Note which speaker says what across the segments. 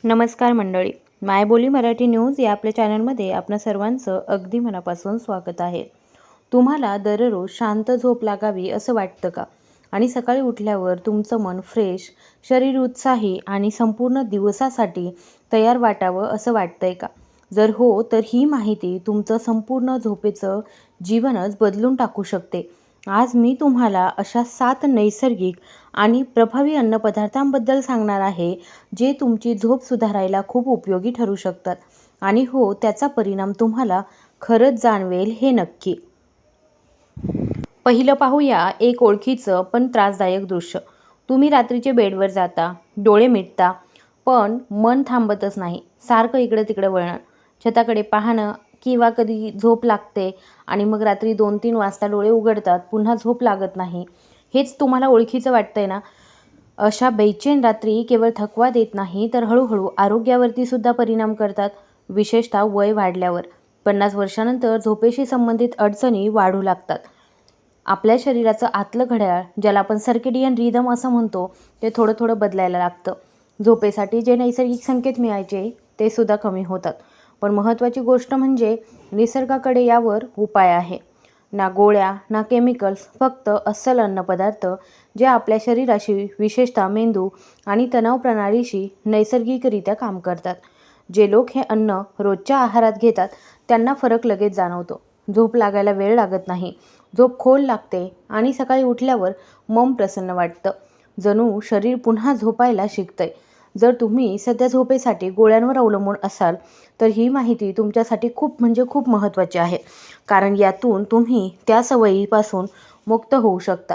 Speaker 1: नमस्कार मंडळी, मायबोली मराठी न्यूज या आपल्या चॅनलमध्ये आपणा सर्वांचं अगदी मनापासून स्वागत आहे. तुम्हाला दररोज शांत झोप लागावी असं वाटतं का? आणि सकाळी उठल्यावर तुमचं मन फ्रेश, शरीर उत्साही आणि संपूर्ण दिवसासाठी तयार वाटावं असं वाटतंय का? जर हो, तर ही माहिती तुमचं संपूर्ण झोपेचं जीवनच बदलून टाकू शकते. आज मी तुम्हाला अशा 7 नैसर्गिक आणि प्रभावी अन्नपदार्थांबद्दल सांगणार आहे, जे तुमची झोप सुधारायला खूप उपयोगी ठरू शकतात. आणि हो, त्याचा परिणाम तुम्हाला खरंच जाणवेल हे नक्की. पहिलं पाहूया एक ओळखीचं पण त्रासदायक दृश्य. तुम्ही रात्रीचे बेडवर जाता, डोळे मिटता, पण मन थांबतच नाही. सारखं इकडे तिकडे वळणं, छताकडे पाहणं किंवा कधी झोप लागते आणि मग रात्री 2-3 वाजता डोळे उघडतात, पुन्हा झोप लागत नाही. हेच तुम्हाला ओळखीचं वाटतंय ना? अशा बेचैन रात्री केवळ थकवा देत नाही, तर हळूहळू आरोग्यावरती सुद्धा परिणाम करतात. विशेषतः वय वाढल्यावर 50 वर्षानंतर झोपेशी संबंधित अडचणी वाढू लागतात. आपल्या शरीराचं आतलं घड्याळ, ज्याला आपण सर्केडियन रिदम असं म्हणतो, ते थोडं थोडं बदलायला लागतं. झोपेसाठी जे नैसर्गिक संकेत मिळायचे ते सुद्धा कमी होतात. पण महत्त्वाची गोष्ट म्हणजे निसर्गाकडे यावर उपाय आहे. ना गोळ्या ना केमिकल्स, फक्त अस्सल अन्नपदार्थ जे आपल्या शरीराशी, विशेषतः मेंदू आणि तणाव प्रणालीशी नैसर्गिकरित्या काम करतात. जे लोक हे अन्न रोजच्या आहारात घेतात त्यांना फरक लगेच जाणवतो. झोप लागायला वेळ लागत नाही, झोप खोल लागते आणि सकाळी उठल्यावर मन प्रसन्न वाटतं, जणू शरीर पुन्हा झोपायला शिकतंय. जर तुम्ही सध्या झोपेसाठी गोळ्यांवर अवलंबून असाल, तर ही माहिती तुमच्यासाठी खूप म्हणजे खूप महत्त्वाची आहे, कारण यातून तुम्ही त्या सवयीपासून मुक्त होऊ शकता.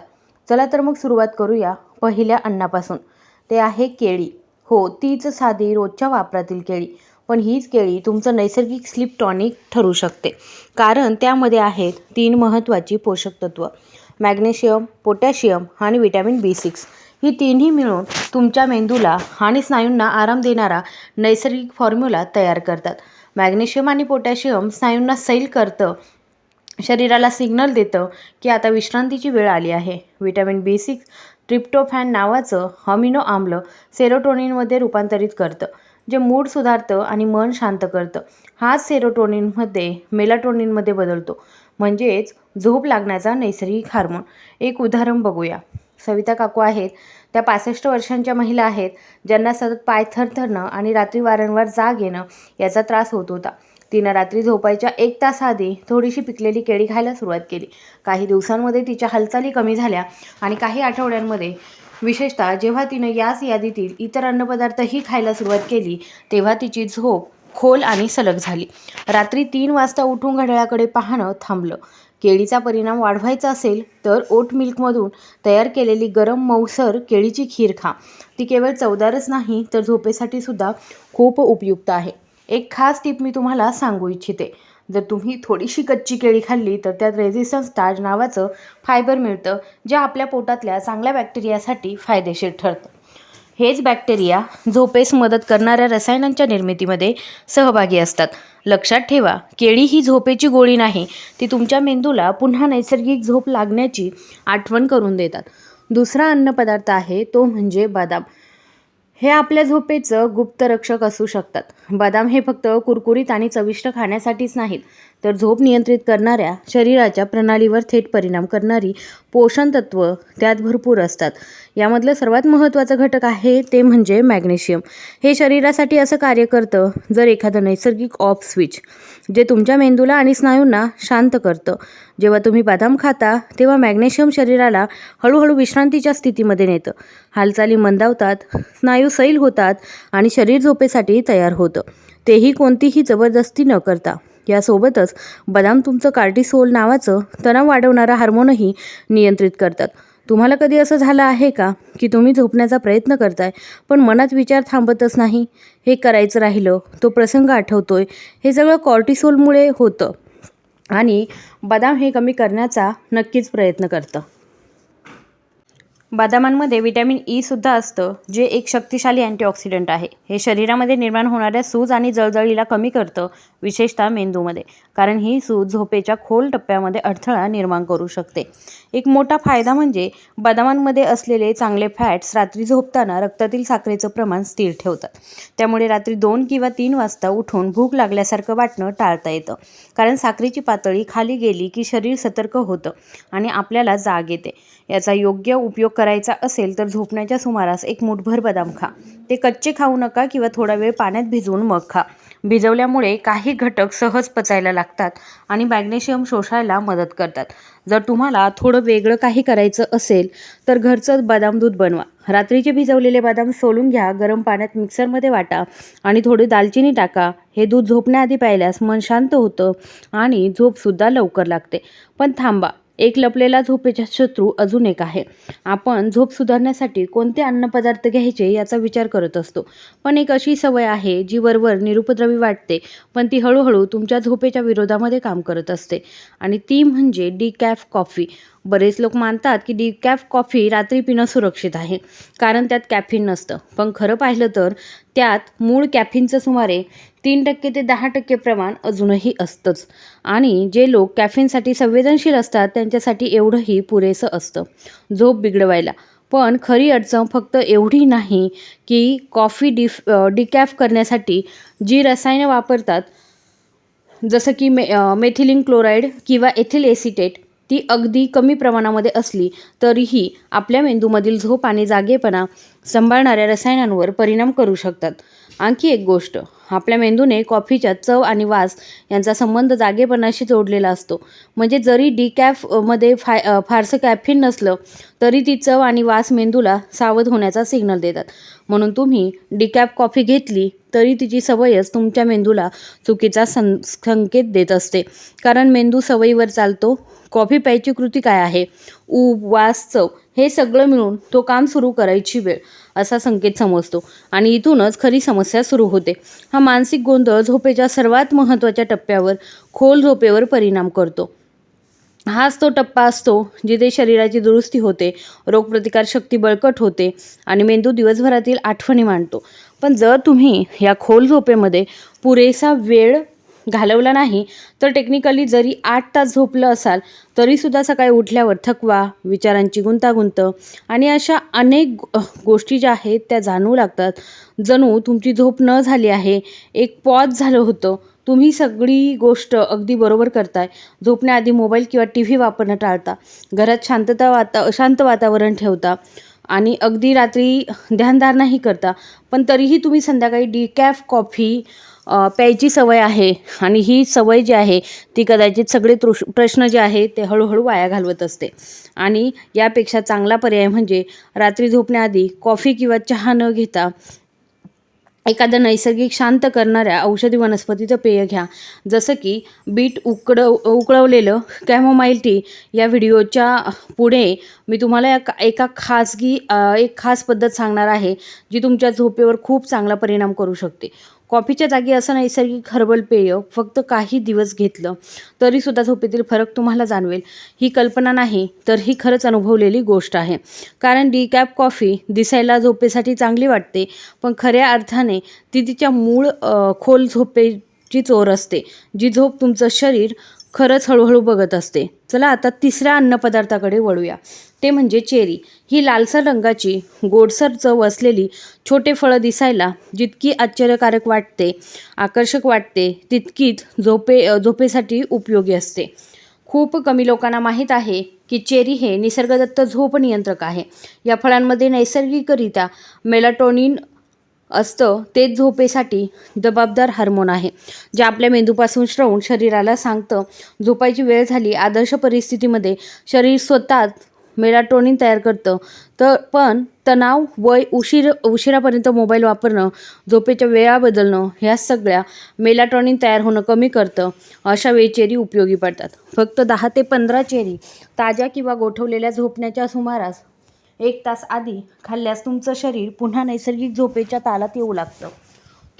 Speaker 1: चला तर मग सुरुवात करूया पहिल्या अन्नापासून. ते आहे केळी. हो, तीच साधी रोजच्या वापरातील केळी. पण हीच केळी तुमचं नैसर्गिक स्लीप टॉनिक ठरू शकते, कारण त्यामध्ये आहेत 3 महत्त्वाची पोषक तत्व: मॅग्नेशियम, पोटॅशियम आणि व्हिटॅमिन B6. ही तिन्ही मिळून तुमच्या मेंदूला आणि स्नायूंना आराम देणारा नैसर्गिक फॉर्म्युला तयार करतात. मॅग्नेशियम आणि पोटॅशियम स्नायूंना सैल करतं, शरीराला सिग्नल देतं की आता विश्रांतीची वेळ आली आहे. व्हिटॅमिन B6 ट्रिप्टोफॅन नावाचं अमिनो आम्ल सेरोटोनिनमध्ये रूपांतरित करतं, जे मूड सुधारतं आणि मन शांत करतं. हाच सेरोटोनिनमध्ये मेलाटोनिनमध्ये बदलतो, म्हणजेच झोप लागण्याचा नैसर्गिक हार्मोन. एक उदाहरण बघूया. सविता काकू आहेत. त्या 65 वर्षांच्या महिला आहेत, ज्यांना सतत पाय थरथरणं आणि रात्री वारंवार जाग येणं याचा त्रास होत होता. तिनं रात्री झोपायच्या 1 तास आधी थोडीशी पिकलेली केळी खायला सुरुवात केली. काही दिवसांमध्ये तिच्या हालचाली कमी झाल्या आणि काही आठवड्यांमध्ये, विशेषतः जेव्हा तिनं याच यादीतील इतर अन्नपदार्थही खायला सुरुवात केली, तेव्हा तिची झोप खोल आणि सलग झाली. रात्री 3 वाजता उठून घड्याळाकडे पाहणं थांबलं. केळीचा परिणाम वाढवायचा असेल तर ओट मिल्कमधून तयार केलेली गरम मऊसर केळीची खीर खा. ती केवळ चवदारच नाही, तर झोपेसाठी सुद्धा खूप उपयुक्त आहे. एक खास टिप मी तुम्हाला सांगू इच्छिते. जर तुम्ही थोडीशी कच्ची केळी खाल्ली, तर त्यात रेझिस्टन्स स्टार्च नावाचं फायबर मिळतं, जे आपल्या पोटातल्या चांगल्या बॅक्टेरियासाठी फायदेशीर ठरतं. हेच बॅक्टेरिया झोपेस मदत करणाऱ्या रसायनांच्या निर्मितीमध्ये सहभागी असतात. लक्षात ठेवा, केळी ही झोपेची गोळी नाही, ती तुमच्या मेंदूला पुन्हा नैसर्गिक झोप लागण्याची आठवण करून देतात. दुसरा अन्नपदार्थ आहे तो म्हणजे बदाम. हे आपल्या झोपेचं गुप्त रक्षक असू शकतात. बदाम हे फक्त कुरकुरीत आणि चविष्ट खाण्यासाठीच नाहीत, तर झोप नियंत्रित करणाऱ्या, शरीराच्या प्रणालीवर थेट परिणाम करणारी पोषण तत्त्व त्यात भरपूर असतात. यामधलं सर्वात महत्त्वाचं घटक आहे ते म्हणजे मॅग्नेशियम. हे शरीरासाठी असं कार्य करतं जर एखादं नैसर्गिक ऑफ स्विच, जे तुमच्या मेंदूला आणि स्नायूंना शांत करतं. जेव्हा तुम्ही बदाम खाता, तेव्हा मॅग्नेशियम शरीराला हळूहळू विश्रांतीच्या स्थितीमध्ये नेतं. हालचाली मंदावतात, स्नायू सैल होतात आणि शरीर झोपेसाठी तयार होतं, तेही कोणतीही जबरदस्ती न करता. यासोबतच बदाम तुमचं कार्टिसोल नावाचं तणाव वाढवणारा हार्मोनही नियंत्रित करतात. तुम्हाला कधी असं झालं आहे का की तुम्ही झोपण्याचा प्रयत्न करताय, पण मनात विचार थांबतच नाही? हे करायचं राहिलं, तो प्रसंग आठवतोय. हे सगळं कॉर्टिसोलमुळे होतं आणि बदाम हे कमी करण्याचा नक्कीच प्रयत्न करतं. बदामांमध्ये व्हिटॅमिन ई सुद्धा असतं, जे एक शक्तिशाली अँटीऑक्सिडंट आहे. हे शरीरामध्ये निर्माण होणाऱ्या सूज आणि जळजळीला कमी करतं, विशेषतः मेंदूमध्ये, कारण ही सूज झोपेच्या खोल टप्प्यामध्ये अडथळा निर्माण करू शकते. एक मोठा फायदा म्हणजे बदामांमध्ये असलेले चांगले फॅट्स रात्री झोपताना रक्तातील साखरेचं प्रमाण स्थिर ठेवतात. त्यामुळे रात्री 2 किंवा 3 वाजता उठून भूक लागल्यासारखं वाटणं टाळता येतं, कारण साखरेची पातळी खाली गेली की शरीर सतर्क होतं आणि आपल्याला जाग येते. याचा योग्य उपयोग करायचा असेल तर झोपण्याच्या सुमारास एक मूठभर बदाम खा. ते कच्चे खाऊ नका किंवा थोडा वेळ पाण्यात भिजवून मग खा. भिजवल्यामुळे काही घटक सहज पचायला लागतात आणि मॅग्नेशियम शोषायला मदत करतात. जर तुम्हाला थोडं वेगळं काही करायचं असेल तर घरचं बदाम दूध बनवा. रात्रीचे भिजवलेले बदाम सोलून घ्या, गरम पाण्यात मिक्सरमध्ये वाटा आणि थोडी दालचिनी टाका. हे दूध झोपण्याआधी प्यायल्यास मन शांत होतं आणि झोपसुद्धा लवकर लागते. पण थांबा, एक लपलेला झोपेचा शत्रू अजून एक आहे. आपण झोप सुधारण्यासाठी कोणते अन्नपदार्थ घ्यायचे याचा विचार करत असतो, पण एक अशी सवय आहे जी वरवर निरुपद्रवी वाटते, पण ती हळूहळू तुमच्या झोपेच्या विरोधामध्ये काम करत असते, आणि ती म्हणजे डिकॅफ कॉफी. बरेच लोक मानतात की डिकॅफ कॉफी रात्री पिणं सुरक्षित आहे, कारण त्यात कॅफीन नसतं. पण खरं पाहिलं तर त्यात मूळ कॅफीनचं सुमारे 3% ते 10% प्रमाण अजूनही असतंच, आणि जे लोक कॅफीनसाठी संवेदनशील असतात त्यांच्यासाठी एवढंही पुरेसं असतं झोप बिघडवायला. पण खरी अडचण फक्त एवढी नाही की कॉफी डिकॅफ करण्यासाठी जी रसायनं वापरतात, जसं की मेथिलीन क्लोराईड किंवा एथिल एसिटेट, ती अगदी कमी प्रमाणामध्ये असली तरीही आपल्या मेंदूमधील झोप आणि जागेपणा सांभाळणाऱ्या रसायनांवर परिणाम करू शकतात. आणखी एक गोष्ट, आपल्या मेंदूने कॉफीच्या चव आणि वास यांचा संबंध जागेपणाशी जोडलेला असतो. म्हणजे जरी डिकॅफमध्ये फारसं कॅफीन नसलं तरी ती चव आणि वास मेंदूला सावध होण्याचा सिग्नल देतात. म्हणून तुम्ही डिकॅफ कॉफी घेतली तरी तिची सवयच तुमच्या मेंदूला चुकीचा संकेत देत असते, कारण मेंदू सवयीवर चालतो. कॉफी प्यायची कृती काय आहे? ऊब, वास, चव हे सगळं मिळून तो काम सुरू करायची वेळ असा संकेत समजतो, आणि इथूनच खरी समस्या सुरू होते. हा मानसिक गोंधळ झोपेच्या सर्वात महत्त्वाच्या टप्प्यावर, खोल झोपेवर परिणाम करतो. हाच तो टप्पा असतो जिथे शरीराची दुरुस्ती होते, रोगप्रतिकारशक्ती बळकट होते आणि मेंदू दिवसभरातील आठवणी मांडतो. पण जर तुम्ही या खोल झोपेमध्ये पुरेसा वेळ घालवला नाही तर टेक्निकली जरी 8 तास झोपलं असाल तरीसुद्धा सकाळी उठल्यावर थकवा, विचारांची गुंतागुंत आणि अशा अनेक गोष्टी ज्या आहेत त्या जाणवू लागतात. जणू तुमची झोप न झाली आहे, एक पॉज झालं होतं. तुम्ही सगळी गोष्ट अगदी बरोबर करताय. झोपण्याआधी मोबाईल किंवा TV वापरणं टाळता, घरात शांत वातावरण ठेवता आणि अगदी रात्री ध्यानधारणाही करता, पण तरीही तुम्ही संध्याकाळी डिकॅफ कॉफी प्यायची सवय आहे, आणि ही सवय जी आहे ती कदाचित सगळे प्रश्न जे आहेत ते हळूहळू वाया घालवत असते. आणि यापेक्षा चांगला पर्याय म्हणजे रात्री झोपण्याआधी कॉफी किंवा चहा न घेता एखादं नैसर्गिक शांत करणाऱ्या औषधी वनस्पतीचं पेय घ्या, जसं की बीट उकळवलेलं कॅमोमाईल टी. या व्हिडिओच्या पुढे मी तुम्हाला एक खास पद्धत सांगणार आहे जी तुमच्या झोपेवर खूप चांगला परिणाम करू शकते. कॉफीच्या जागी असं नैसर्गिक हर्बल पेय फक्त काही दिवस घेतलं तरीसुद्धा झोपेतील फरक तुम्हाला जाणवेल. ही कल्पना नाही तर ही खरंच अनुभवलेली गोष्ट आहे, कारण डिकॅफ कॉफी दिसायला झोपेसाठी चांगली वाटते, पण खऱ्या अर्थाने ती तिच्या मूळ खोल झोपेची चोर असते, जी झोप तुमचं शरीर खरंच हळूहळू बघत असते. चला आता तिसऱ्या अन्नपदार्थाकडे वळूया, ते म्हणजे चेरी. ही लालसर रंगाची गोडसर चव असलेली छोटे फळं दिसायला जितकी आश्चर्यकारक वाटते, आकर्षक वाटते, तितकीच झोपेसाठी उपयोगी असते. खूप कमी लोकांना माहीत आहे की चेरी हे निसर्गदत्त झोप नियंत्रक आहे. या फळांमध्ये नैसर्गिकरित्या मेलाटोनिन असतं, तेच झोपेसाठी जबाबदार हार्मोन आहे, जे आपल्या मेंदूपासून स्रवून शरीराला सांगतं झोपायची वेळ झाली. आदर्श परिस्थितीमध्ये शरीर स्वतःच मेलाटोनिन तयार करतं, पण तणाव, वय, उशिरापर्यंत मोबाईल वापरणं, झोपेच्या वेळा बदलणं ह्या सगळ्या मेलाटोनिन तयार होणं कमी करतं. अशा वेळी चेरी उपयोगी पडतात. फक्त 10 ते 15 चेरी ताज्या किंवा गोठवलेल्या झोपण्याच्या सुमारास 1 तास आधी खाल्ल्यास तुमचं शरीर पुन्हा नैसर्गिक झोपेच्या तालात येऊ लागतं.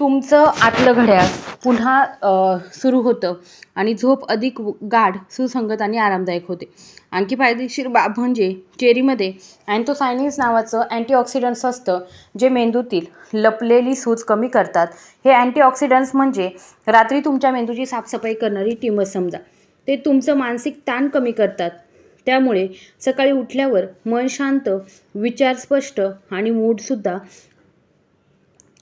Speaker 1: तुमचं आतलं घड्याळ पुन्हा सुरू होतं आणि झोप अधिक गाढ, सुसंगत आणि आरामदायक होते. आणखी फायदेशीर बाब म्हणजे चेरीमध्ये अँथोसायनिन्स नावाचं अँटीऑक्सिडंट्स असतं, जे मेंदूतील लपलेली सूज कमी करतात. हे अँटीऑक्सिडंट्स म्हणजे रात्री तुमच्या मेंदूची साफसफाई करणारी टीमच समजा. ते तुमचं मानसिक ताण कमी करतात. त्यामुळे सकाळी उठल्यावर मन शांत, विचार स्पष्ट आणि मूडसुद्धा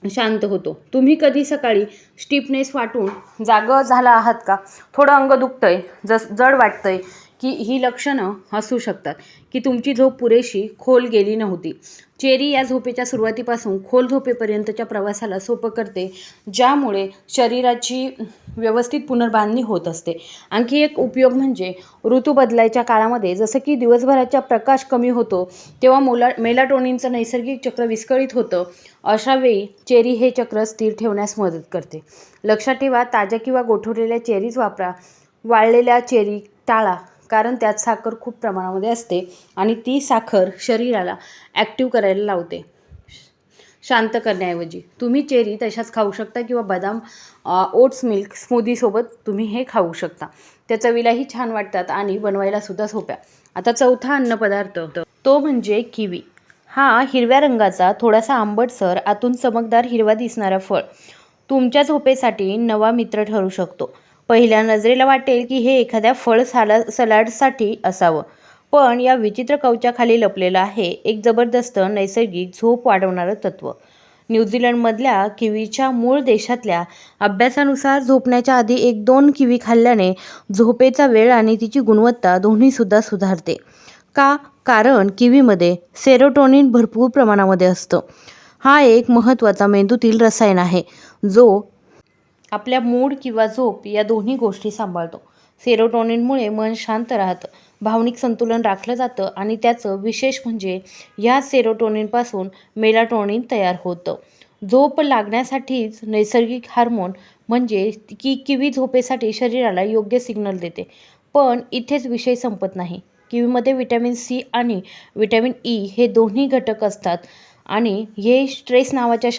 Speaker 1: शांत होतो. तुम्ही कधी सकाळी स्टिफनेस वाटून जागं झाला आहात का? थोडं अंग दुखतंय, जड वाटतंय की ही लक्षणं असू शकतात की तुमची झोप पुरेशी खोल गेली नव्हती. चेरी या झोपेच्या सुरुवातीपासून खोल झोपेपर्यंतच्या प्रवासाला सोपं करते, ज्यामुळे शरीराची व्यवस्थित पुनर्बांधणी होत असते. आणखी एक उपयोग म्हणजे ऋतू बदलायच्या काळामध्ये जसं की दिवसभराचा प्रकाश कमी होतो, तेव्हा मेलाटोनिनचं नैसर्गिक चक्र विस्कळीत होतं. अशा वेळी चेरी हे चक्र स्थिर ठेवण्यास मदत करते. लक्षात ठेवा, ताज्या किंवा गोठवलेल्या चेरीज वापरा. वाळलेल्या चेरी टाळा, कारण त्यात साखर खूप प्रमाणामध्ये असते आणि ती साखर शरीराला ॲक्टिव्ह करायला लावते, शांत करण्याऐवजी. तुम्ही चेरी तशाच खाऊ शकता किंवा बदाम ओट्स मिल्क स्मूदीसोबत तुम्ही हे खाऊ शकता. त्या चवीलाही छान वाटतात आणि बनवायलासुद्धा सोप्या. आता चौथा अन्नपदार्थ, तो म्हणजे किवी. हा हिरव्या रंगाचा, थोडासा आंबटसर, आतून चमकदार हिरवा दिसणारा फळ तुमच्या झोपेसाठी नवा मित्र ठरू शकतो. पहिल्या नजरेला वाटेल की हे एखाद्या फळ सलाडसाठी असावं, पण या विचित्र कवचाखाली लपलेलं आहे एक जबरदस्त नैसर्गिक झोप वाढवणारं तत्त्व. न्यूझीलंडमधल्या किवीच्या मूळ देशातल्या अभ्यासानुसार झोपण्याच्या आधी 1-2 किवी खाल्ल्याने झोपेचा वेळ आणि तिची गुणवत्ता दोन्हीसुद्धा सुधारते. का? कारण किवीमध्ये सेरोटोनिन भरपूर प्रमाणामध्ये असतं. हा एक महत्त्वाचा मेंदूतील रसायन आहे, जो आपल्या मूड किंवा झोप या दोन्ही गोष्टी सांभाळतो. सेरोटोनिनमुळे मन शांत राहतं, भावनिक संतुलन राखलं जातं आणि त्याचं विशेष म्हणजे ह्या सेरोटोनिनपासून मेलाटोनिन तयार होतं. झोप लागण्यासाठीच नैसर्गिक हार्मोन म्हणजे किवी झोपेसाठी शरीराला योग्य सिग्नल देते. पण इथेच विषय संपत नाही. किवीमध्ये व्हिटॅमिन सी आणि व्हिटॅमिन ई हे दोन्ही घटक असतात आणि हे स्ट्रेस नावाच्या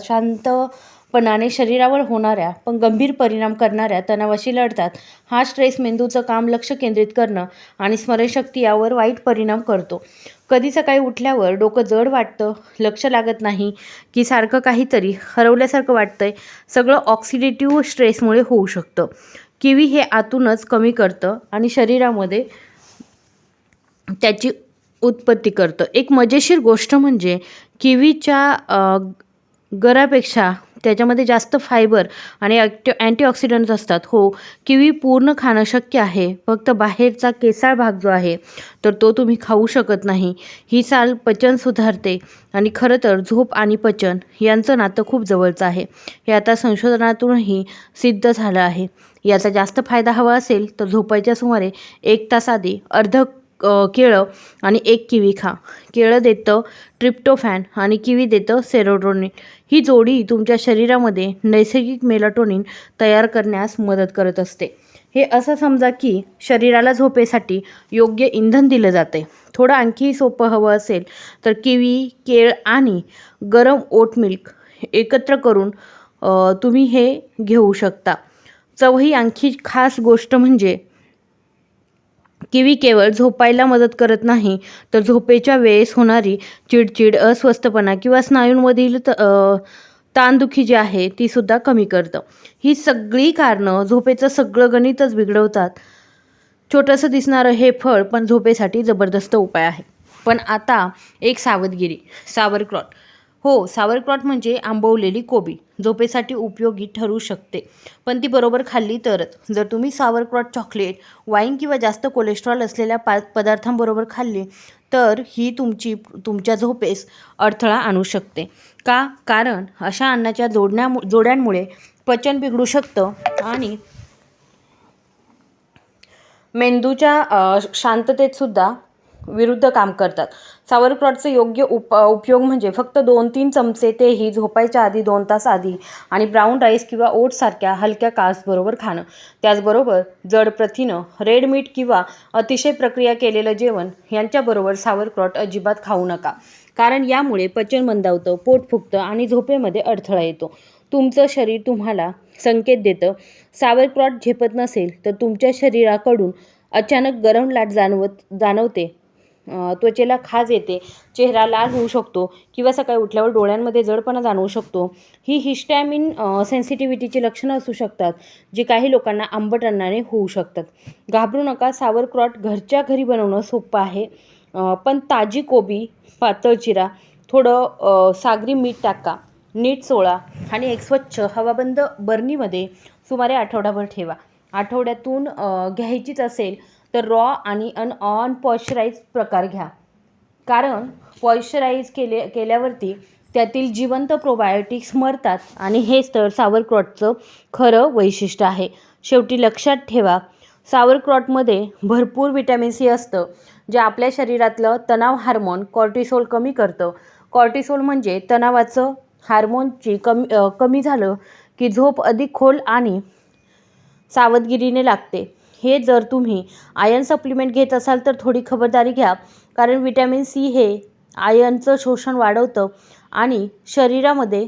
Speaker 1: शांतपणाने शरीरावर होणाऱ्या पण गंभीर परिणाम करणाऱ्या तणावाशी लढतात. हा स्ट्रेस मेंदूचं काम, लक्ष केंद्रित करणं आणि स्मरणशक्ती यावर वाईट परिणाम करतो. कधी सकाळी उठल्यावर डोकं जड वाटतं, लक्ष लागत नाही की सारखं काहीतरी हरवल्यासारखं वाटतंय, सगळं ऑक्सिडेटिव्ह स्ट्रेसमुळे होऊ शकतं. किवी हे आतूनच कमी करतं आणि शरीरामध्ये त्याची उत्पत्ती करतं. एक मजेशीर गोष्ट म्हणजे किवीच्या गरापेक्षा त्याच्यामध्ये जास्त फायबर आणि अँटीऑक्सिडंट्स असतात. हो, किवी पूर्ण खाणं शक्य आहे, फक्त बाहेरचा केसाळ भाग जो आहे तर तो तुम्ही खाऊ शकत नाही. ही साल पचन सुधारते आणि खरं तर झोप आणि पचन यांचं नातं खूप जवळचं आहे. हे आता संशोधनातूनही सिद्ध झालं आहे. याचा जास्त फायदा हवा असेल तर झोपायच्या सुमारे 1 तास आधी अर्धं केळं आणि 1 किवी खा. केळं देतं ट्रिप्टोफॅन आणि किवी देतं सेरोटोनिन. ही जोडी तुमच्या शरीरामध्ये नैसर्गिक मेलाटोनिन तयार करण्यास मदत करत असते. हे असं समजा की शरीराला झोपेसाठी योग्य इंधन दिलं जाते. थोडं आणखी सोपं हवं असेल तर किवी, केळ आणि गरम ओट मिल्क एकत्र करून तुम्ही हे घेऊ शकता. चवही आणखी खास गोष्ट म्हणजे किवी केवळ झोपायला मदत करत नाही, तर झोपेच्या वेळेस होणारी चिडचिड, अस्वस्थपणा किंवा स्नायूंमधील ताणदुखी जी आहे तीसुद्धा कमी करतं. ही सगळी कारणं झोपेचं सगळं गणितच बिघडवतात. छोटंसं दिसणारं हे फळ पण झोपेसाठी जबरदस्त उपाय आहे. पण आता एक सावधगिरी, सावरक्रॉट. हो, सावरक्रॉट म्हणजे आंबवलेली कोबी झोपेसाठी उपयोगी ठरू शकते, पण ती बरोबर खाल्ली तरच. जर तुम्ही सावरक्रॉट चॉकलेट, वाईन किंवा जास्त कोलेस्ट्रॉल असलेल्या पदार्थांबरोबर खाल्ली तर ही तुमच्या झोपेस अडथळा आणू शकते. का? कारण अशा अन्नाच्या जोड्यांमुळे पचन बिघडू शकतं आणि मेंदूच्या शांततेतसुद्धा विरुद्ध काम करतात. सावरक्रॉटचे योग्य उपयोग म्हणजे फक्त 2-3 चमचे, तेही झोपायच्या आधी 2 तास आधी, आणि ब्राऊन राईस किंवा ओट्ससारख्या हलक्या कार्ब्सबरोबर खाणं. त्याचबरोबर जड प्रथिनं, रेड मीट किंवा अतिशय प्रक्रिया केलेलं जेवण यांच्याबरोबर सावरक्रॉट अजिबात खाऊ नका. कारण यामुळे पचन मंदावतं, पोट फुगतं आणि झोपेमध्ये अडथळा येतो. तुमचं शरीर तुम्हाला संकेत देतं. सावरक्रॉट झेपत नसेल तर तुमच्या शरीराकडून अचानक गरम लाट जाणवते, त्वचेला खाज येते, चेहरा लाल होऊ शकतो किंवा सकाळी उठल्यावर डोळ्यांमध्ये जडपणा जाणवू शकतो. ही हिस्टॅमिन सेन्सिटिव्हिटीची लक्षणं असू शकतात, जी काही लोकांना आंबट अन्नाने होऊ शकतात. घाबरू नका, सावरक्रॉट घरच्या घरी बनवणं सोपं आहे. पण ताजी कोबी पातळ चिरा, थोडं सागरी मीठ टाका, नीट चोळा आणि एक स्वच्छ हवाबंद बर्नीमध्ये सुमारे आठवडाभर ठेवा. आठवड्यातून घ्यायचीच असेल तर रॉ आणि अनपॉइश्चराइज प्रकार घ्या, कारण पॉइश्चराइज केल्यावरती त्यातील जिवंत प्रोबायोटिक्स मरतात आणि हेच तर सावरक्रॉटचं खरं वैशिष्ट्य आहे. शेवटी लक्षात ठेवा, सावरक्रॉटमध्ये भरपूर व्हिटॅमिन सी असतं, जे आपल्या शरीरातलं तणाव हार्मोन कॉर्टिसोल कमी करतं. कॉर्टिसोल म्हणजे तणावाचं हार्मोनची कमी झालं की झोप अधिक खोल आणि सावधगिरीने लागते. हे जर तुम्ही आयर्न सप्लिमेंट घेत असाल तर थोडी खबरदारी घ्या, कारण व्हिटॅमिन सी हे आयर्नचं शोषण वाढवतं आणि शरीरामध्ये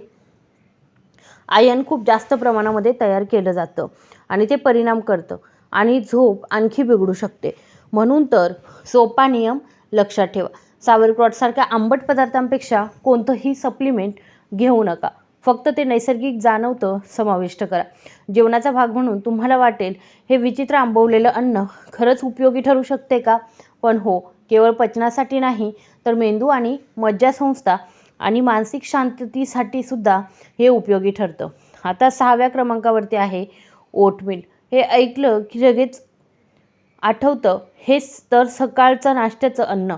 Speaker 1: आयर्न खूप जास्त प्रमाणामध्ये तयार केलं जातं आणि ते परिणाम करतं आणि झोप आणखी बिघडू शकते. म्हणून तर सोपा नियम लक्षात ठेवा, सावरक्रॉटसारख्या आंबट पदार्थांपेक्षा कोणतंही सप्लिमेंट घेऊ नका. फक्त ते नैसर्गिक जाणवतं समाविष्ट करा. जेवणाचा भाग म्हणून तुम्हाला वाटेल, हे विचित्र आंबवलेलं अन्न खरंच उपयोगी ठरू शकते का? पण हो, केवळ पचनासाठी नाही तर मेंदू आणि मज्जासंस्था आणि मानसिक शांततेसाठी सुद्धा हे उपयोगी ठरतं. आता 6व्या क्रमांकावरती आहे ओटमील. हे ऐकलं की लगेच आठवतं, हेच तर सकाळचं नाश्त्याचं अन्न.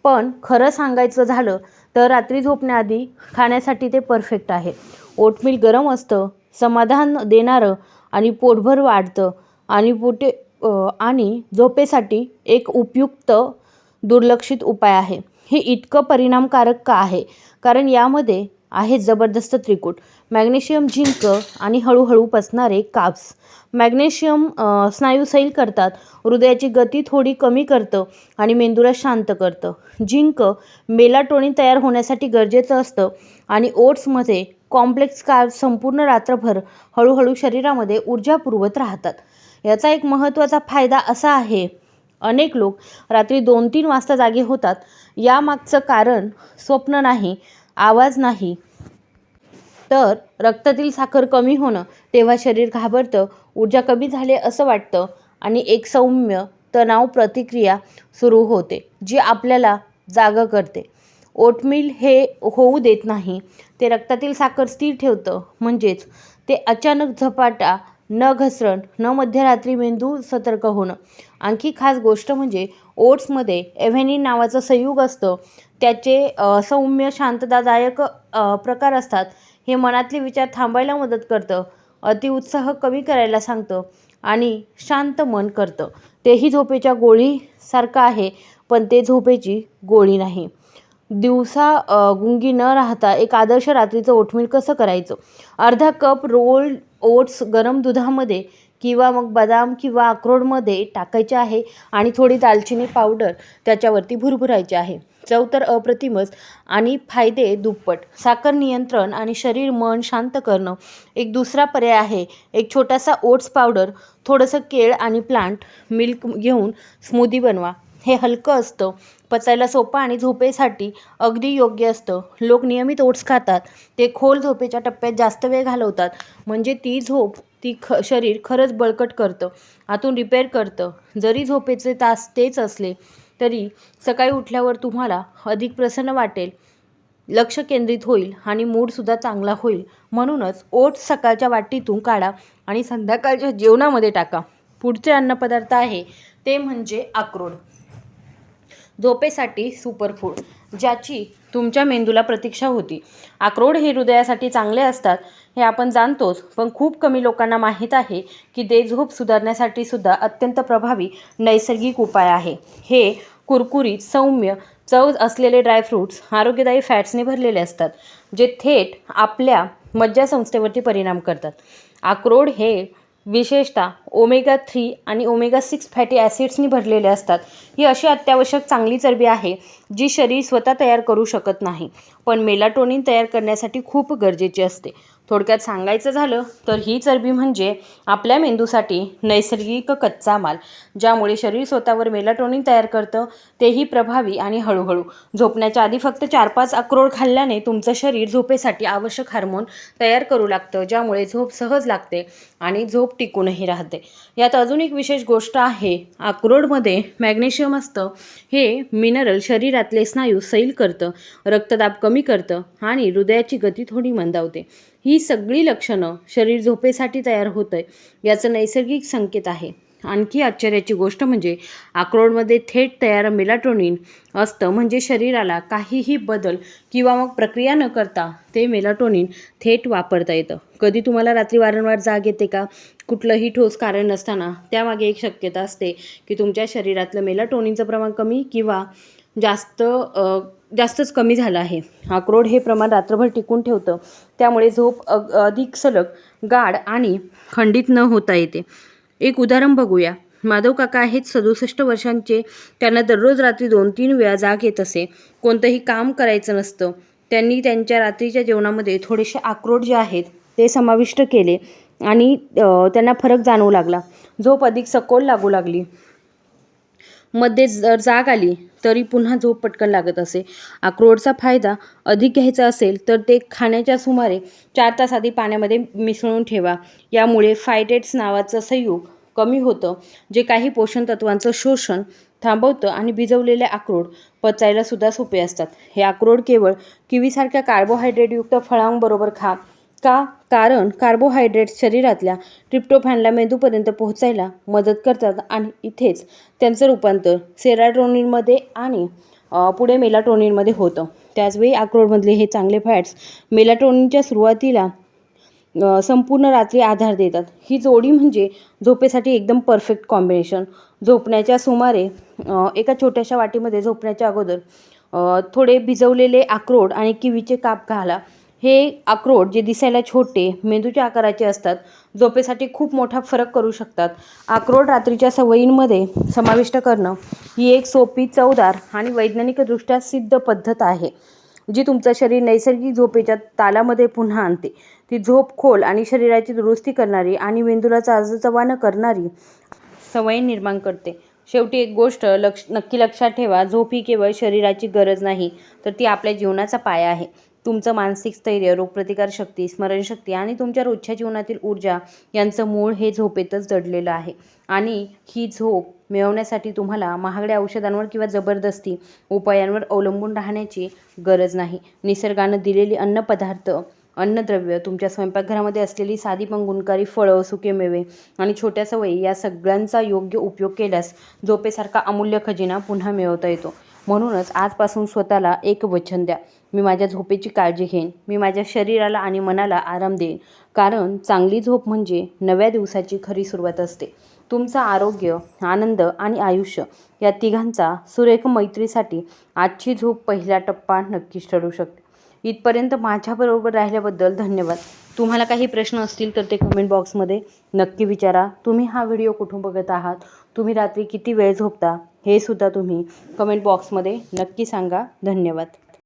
Speaker 1: पण खरं सांगायचं झालं तर रात्री झोपण्याआधी खाण्यासाठी ते परफेक्ट आहे. ओटमील गरम असतं, समाधान देणारं आणि पोटभर वाढतं आणि झोपेसाठी एक उपयुक्त दुर्लक्षित उपाय आहे. हे इतकं परिणामकारक का आहे? कारण यामध्ये आहे जबरदस्त त्रिकूट: मॅग्नेशियम, झिंक आणि हळूहळू पचणारे कार्ब्स. मॅग्नेशियम स्नायू सैल करतात, हृदयाची गती थोडी कमी करतं आणि मेंदूला शांत करतं. झिंक मेलाटोनिन तयार होण्यासाठी गरजेचं असतं आणि ओट्समध्ये कॉम्प्लेक्स कार्ब्स संपूर्ण रात्रभर हळूहळू शरीरामध्ये ऊर्जा पुरवत राहतात. याचा एक महत्त्वाचा फायदा असा आहे, अनेक लोक रात्री 2-3 वाजता जागे होतात. यामागचं कारण स्वप्न नाही, आवाज नाही, तर रक्तातील साखर कमी होणं. तेव्हा शरीर घाबरतं, ऊर्जा कमी झाली असं वाटतं आणि एक सौम्य तणाव प्रतिक्रिया सुरू होते, जी आपल्याला जागं करते. ओटमील हे होऊ देत नाही. ते रक्तातील साखर स्थिर ठेवतं, म्हणजेच ते अचानक झपाटा, न घसरण, न मध्यरात्री मेंदू सतर्क होणं. आणखी खास गोष्ट म्हणजे ओट्समध्ये एव्हेनिन नावाचं संयुग असतं. त्याचे सौम्य शांततादायक प्रकार असतात. हे मनातले विचार थांबायला मदत करतं, अतिउत्साह कमी करायला सांगतं आणि शांत मन करतं. तेही झोपेच्या गोळीसारखं आहे, पण ते झोपेची गोळी नाही. दिवसा गुंगी न राहता एक आदर्श रात्रीचं ओटमील कसं करायचं? अर्धा कप रोल्ड ओट्स गरम दुधामध्ये किंवा मग बदाम किंवा अक्रोडमध्ये टाकायचे आहे आणि थोडी दालचिनी पावडर त्याच्यावरती भुरभुरायची आहे. चव तर अप्रतिमच आणि फायदे दुप्पट. साखर नियंत्रण आणि शरीर मन शांत करणं. एक दुसरा पर्याय आहे, एक छोटासा ओट्स पावडर, थोडंसं केळ आणि प्लांट मिल्क घेऊन स्मूदी बनवा. हे हलकं असतं, पचायला सोपं आणि झोपेसाठी अगदी योग्य असतं. लोक नियमित ओट्स खातात ते खोल झोपेच्या टप्प्यात जास्त वेळ घालवतात, म्हणजे ती झोप शरीर खरंच बळकट करतं, आतून रिपेअर करतं. जरी झोपेचे तास तेच असले तरी सकाळी उठल्यावर तुम्हाला अधिक प्रसन्न वाटेल, लक्ष केंद्रित होईल आणि मूडसुद्धा चांगला होईल. म्हणूनच ओट्स सकाळच्या वाटीतून काढा आणि संध्याकाळच्या जेवणामध्ये टाका. पुढचे अन्नपदार्थ आहे ते म्हणजे अक्रोड. झोपेसाठी सुपरफूड, ज्याची तुमच्या मेंदूला प्रतीक्षा होती. अक्रोड हे हृदयासाठी चांगले असतात हे आपण जाणतोच, पण खूप कमी लोकांना माहीत आहे की ते झोप सुधारण्यासाठी सुद्धा अत्यंत प्रभावी नैसर्गिक उपाय आहे. हे कुरकुरीत, सौम्य चव असलेले ड्रायफ्रूट्स आरोग्यदायी फॅट्सने भरलेले असतात, जे थेट आपल्या मज्जासंस्थेवरती परिणाम करतात. अक्रोड हे विशेषतः ओमेगा 3 आणि ओमेगा 6 फॅटी ॲसिड्सनी भरलेले असतात. ही अशी अत्यावश्यक चांगली चरबी आहे जी शरीर स्वतः तयार करू शकत नाही, पण मेलाटोनिन तयार करण्यासाठी खूप गरजेची असते. थोडक्यात सांगायचं झालं तर ही चरबी म्हणजे आपल्या मेंदूसाठी नैसर्गिक कच्चा माल, ज्यामुळे शरीर स्वतःवर मेलाटोनिन तयार करतं, तेही प्रभावी आणि हळूहळू. झोपण्याच्या आधी फक्त 4-5 अक्रोड खाल्ल्याने तुमचं शरीर झोपेसाठी आवश्यक हार्मोन तयार करू लागतं, ज्यामुळे झोप सहज लागते आणि झोप टिकूनही राहते. यात अजून एक विशेष गोष्ट आहे, अक्रोडमध्ये मॅग्नेशियम असतं. हे मिनरल शरीरातले स्नायू सैल करतं, रक्तदाब कमी करतं आणि हृदयाची गती थोडी मंदावते. ही सगळी लक्षणं शरीर झोपेसाठी तयार होतंय याचं नैसर्गिक संकेत आहे. आणखी आश्चर्याची गोष्ट म्हणजे अक्रोडमध्ये थेट तयार मेलाटोनिन असतं, म्हणजे शरीराला काहीही बदल किंवा मग प्रक्रिया न करता ते मेलाटोनिन थेट वापरता येतं. कधी तुम्हाला रात्री वारंवार जाग येते का? कुठलंही ठोस कारण नसताना त्यामागे एक शक्यता असते की तुमच्या शरीरातलं मेलाटोनिनचं प्रमाण कमी किंवा जास्तच कमी झालं आहे. अक्रोड हे प्रमाण रात्रभर टिकून ठेवतं, त्यामुळे झोप अधिक सलग, गाढ आणि खंडित न होता येते. एक उदाहरण बघूया. माधव काका आहेत 67 वर्षांचे. त्यांना दररोज रात्री 2-3 वेळा जाग येत असे. कोणतंही काम करायचं नसतं. त्यांनी त्यांच्या रात्रीच्या जेवणामध्ये थोडेसे अक्रोड जे आहेत ते समाविष्ट केले आणि त्यांना फरक जाणवू लागला. झोप अधिक सखोल लागू लागली. मध्ये जर जाग आली तरी पुन्हा झोप पटकन लागत असे. अक्रोडचा फायदा अधिक घ्यायचा असेल तर ते खाण्याच्या सुमारे 4 तास आधी पाण्यामध्ये मिसळून ठेवा. यामुळे फायटेट्स नावाचं संयुग कमी होतं, जे काही पोषण तत्वांचं शोषण थांबवतं आणि भिजवलेले अक्रोड पचायला सुद्धा सोपे असतात. हे अक्रोड केवळ किवीसारख्या कार्बोहायड्रेटयुक्त फळांबरोबर खा. का? कारण कार्बोहायड्रेट्स शरीरातल्या ट्रिप्टोफॅनला मेंदूपर्यंत पोहोचायला मदत करतात आणि इथेच त्यांचं रूपांतर सेरोटोनिनमध्ये आणि पुढे मेलाटोनिनमध्ये होतं. त्याचवेळी अक्रोडमधले हे चांगले फॅट्स मेलाटोनिनच्या सुरुवातीला संपूर्ण रात्री आधार देतात. ही जोडी म्हणजे झोपेसाठी एकदम परफेक्ट कॉम्बिनेशन. झोपण्याच्या सुमारे एका छोट्याशा वाटीमध्ये झोपण्याच्या अगोदर थोडे भिजवलेले अक्रोड आणि किवीचे काप घाला. हे अक्रोड जे दिसायला छोटे, मेंदूच्या आकाराचे असतात, झोपेसाठी खूप मोठा फरक करू शकतात. अक्रोड रात्रीच्या सवयींमध्ये समाविष्ट करणं ही एक सोपी, चवदार आणि वैज्ञानिकदृष्ट्या सिद्ध पद्धत आहे, जी तुमचं शरीर नैसर्गिक झोपेच्या तालामध्ये पुन्हा आणते. ती झोप खोल आणि शरीराची दुरुस्ती करणारी आणि मेंदूला ताजंतवानं करणारी सवय निर्माण करते. शेवटी एक गोष्ट नक्की लक्षात ठेवा, झोप ही केवळ शरीराची गरज नाही, तर ती आपल्या जीवनाचा पाया आहे. तुमचं मानसिक स्थैर्य, रोगप्रतिकारशक्ती, स्मरणशक्ती आणि तुमच्या रोजच्या जीवनातील ऊर्जा यांचं मूळ हे झोपेतच दडलेलं आहे. आणि ही झोप मिळवण्यासाठी तुम्हाला महागड्या औषधांवर किंवा जबरदस्ती उपायांवर अवलंबून राहण्याची गरज नाही. निसर्गानं दिलेली अन्नपदार्थ, अन्नद्रव्य, तुमच्या स्वयंपाकघरामध्ये असलेली साधी पण गुणकारी फळं, सुके मेवे आणि छोट्या सवयी या सगळ्यांचा योग्य उपयोग केल्यास झोपेसारखा अमूल्य खजिना पुन्हा मिळवता येतो. म्हणूनच आजपासून स्वतःला एक वचन द्या, मी माझ्या झोपेची काळजी घेईन. मी माझ्या शरीराला आणि मनाला आराम देईन. कारण चांगली झोप म्हणजे नव्या दिवसाची खरी सुरुवात असते. तुमचं आरोग्य, आनंद आणि आयुष्य या तिघांचा सुरेख मैत्रीसाठी आजची झोप पहिला टप्पा नक्कीच ठरू शकते. इथपर्यंत माझ्याबरोबर राहिल्याबद्दल धन्यवाद. तुम्हाला काही प्रश्न असतील तर ते कमेंट बॉक्समध्ये नक्की विचारा. तुम्ही हा व्हिडिओ कुठून बघत आहात, तुम्ही रात्री किती वेळ झोपता, हे सुद्धा तुम्ही कमेंट बॉक्समध्ये नक्की सांगा. धन्यवाद.